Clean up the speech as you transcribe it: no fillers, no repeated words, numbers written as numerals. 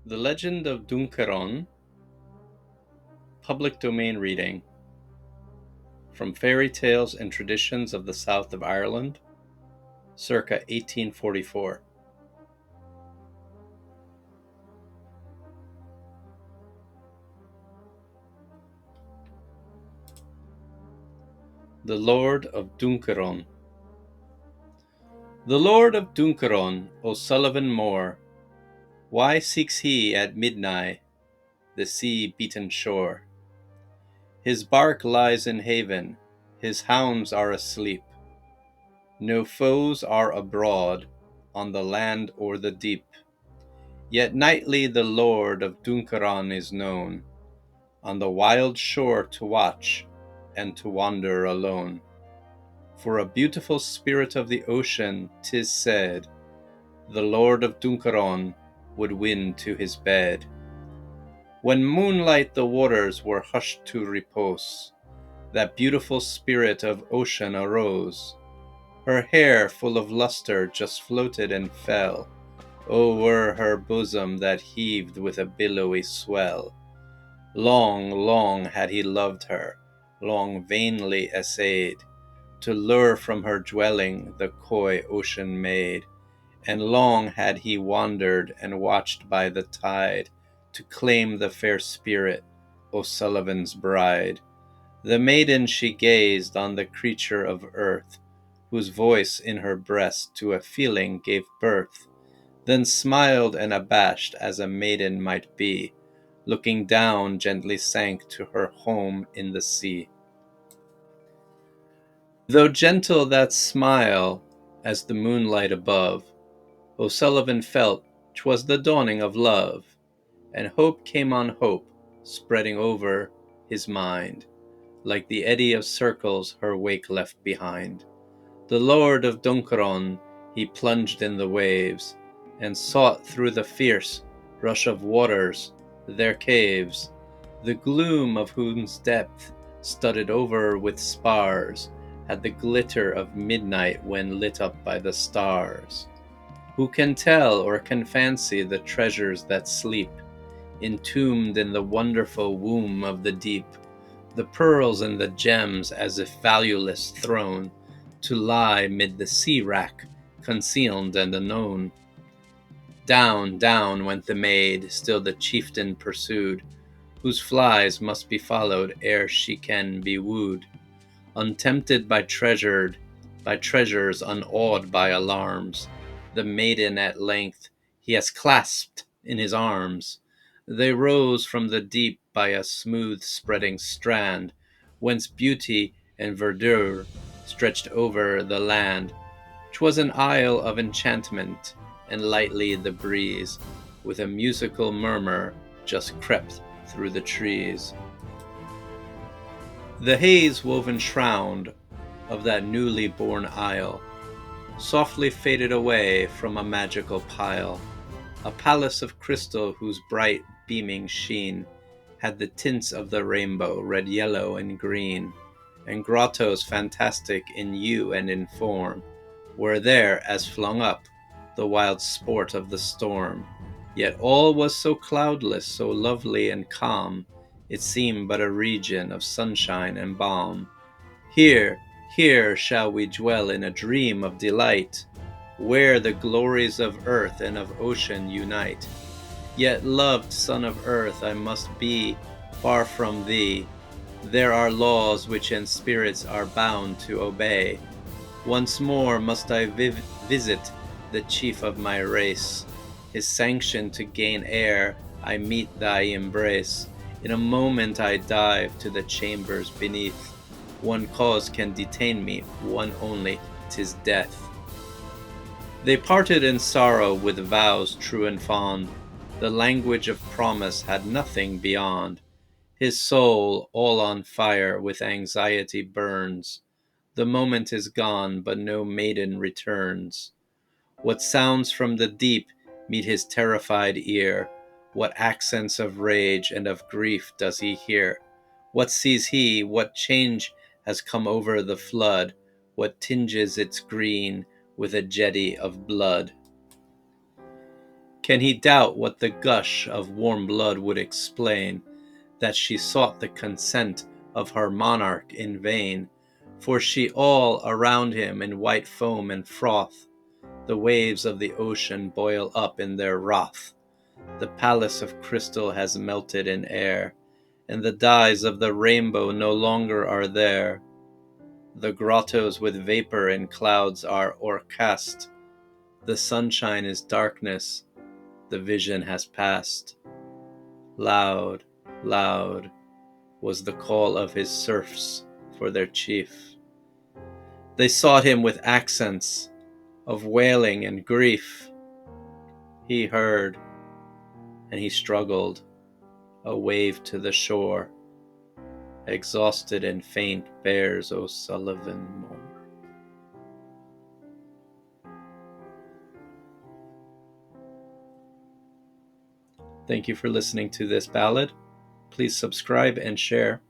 The Legend of Dunkerron, public domain reading, from Fairy Tales and Traditions of the South of Ireland, circa 1844. The Lord of Dunkerron. The Lord of Dunkerron, O'Sullivan Moor, why seeks he at midnight the sea-beaten shore? His bark lies in haven, his hounds are asleep. No foes are abroad, on the land or the deep. Yet nightly the Lord of Dunkerron is known, on the wild shore to watch, and to wander alone. For a beautiful spirit of the ocean, 'tis said, the Lord of Dunkerron would win to his bed. When moonlight the waters were hushed to repose, that beautiful spirit of ocean arose. Her hair full of lustre just floated and fell, o'er her bosom that heaved with a billowy swell. Long, long had he loved her, long vainly essayed to lure from her dwelling the coy ocean maid, and long had he wandered and watched by the tide to claim the fair spirit, O'Sullivan's bride. The maiden she gazed on the creature of earth, whose voice in her breast to a feeling gave birth, then smiled and abashed as a maiden might be, looking down gently sank to her home in the sea. Though gentle that smile as the moonlight above, O'Sullivan felt 'twas the dawning of love, and hope came on hope, spreading over his mind, like the eddy of circles her wake left behind. The Lord of Dunkerron, he plunged in the waves, and sought through the fierce rush of waters their caves, the gloom of whose depth, studded over with spars, had the glitter of midnight when lit up by the stars. Who can tell or can fancy the treasures that sleep, entombed in the wonderful womb of the deep, the pearls and the gems as if valueless thrown, to lie mid the sea-wrack, concealed and unknown. Down, down went the maid, still the chieftain pursued, whose flies must be followed ere she can be wooed. Untempted by treasures, unawed by alarms, the maiden at length he has clasped in his arms. They rose from the deep by a smooth spreading strand, whence beauty and verdure stretched over the land. 'Twas an isle of enchantment, and lightly the breeze, with a musical murmur, just crept through the trees. The haze-woven shroud of that newly born isle softly faded away from a magical pile, a palace of crystal whose bright beaming sheen had the tints of the rainbow, red, yellow, and green, and grottos fantastic in hue and in form were there as flung up, the wild sport of the storm. Yet all was so cloudless, so lovely and calm, it seemed but a region of sunshine and balm. Here, here shall we dwell in a dream of delight, where the glories of earth and of ocean unite. Yet, loved son of earth, I must be far from thee. There are laws which in spirits are bound to obey. Once more must I visit the chief of my race. His sanction to gain air, I meet thy embrace. In a moment I dive to the chambers beneath. One cause can detain me, one only, 'tis death. They parted in sorrow with vows true and fond. The language of promise had nothing beyond. His soul, all on fire, with anxiety burns. The moment is gone, but no maiden returns. What sounds from the deep meet his terrified ear? What accents of rage and of grief does he hear? What sees he? What change has come over the flood? What tinges its green with a jetty of blood? Can he doubt what the gush of warm blood would explain, that she sought the consent of her monarch in vain? For she all around him in white foam and froth, the waves of the ocean boil up in their wrath. The palace of crystal has melted in air, and the dyes of the rainbow no longer are there. The grottos with vapor and clouds are o'ercast. The sunshine is darkness, the vision has passed. Loud, loud was the call of his serfs for their chief. They sought him with accents of wailing and grief. He heard, and he struggled, a wave to the shore. Exhausted and faint bears O'Sullivan more. Thank you for listening to this ballad. Please subscribe and share.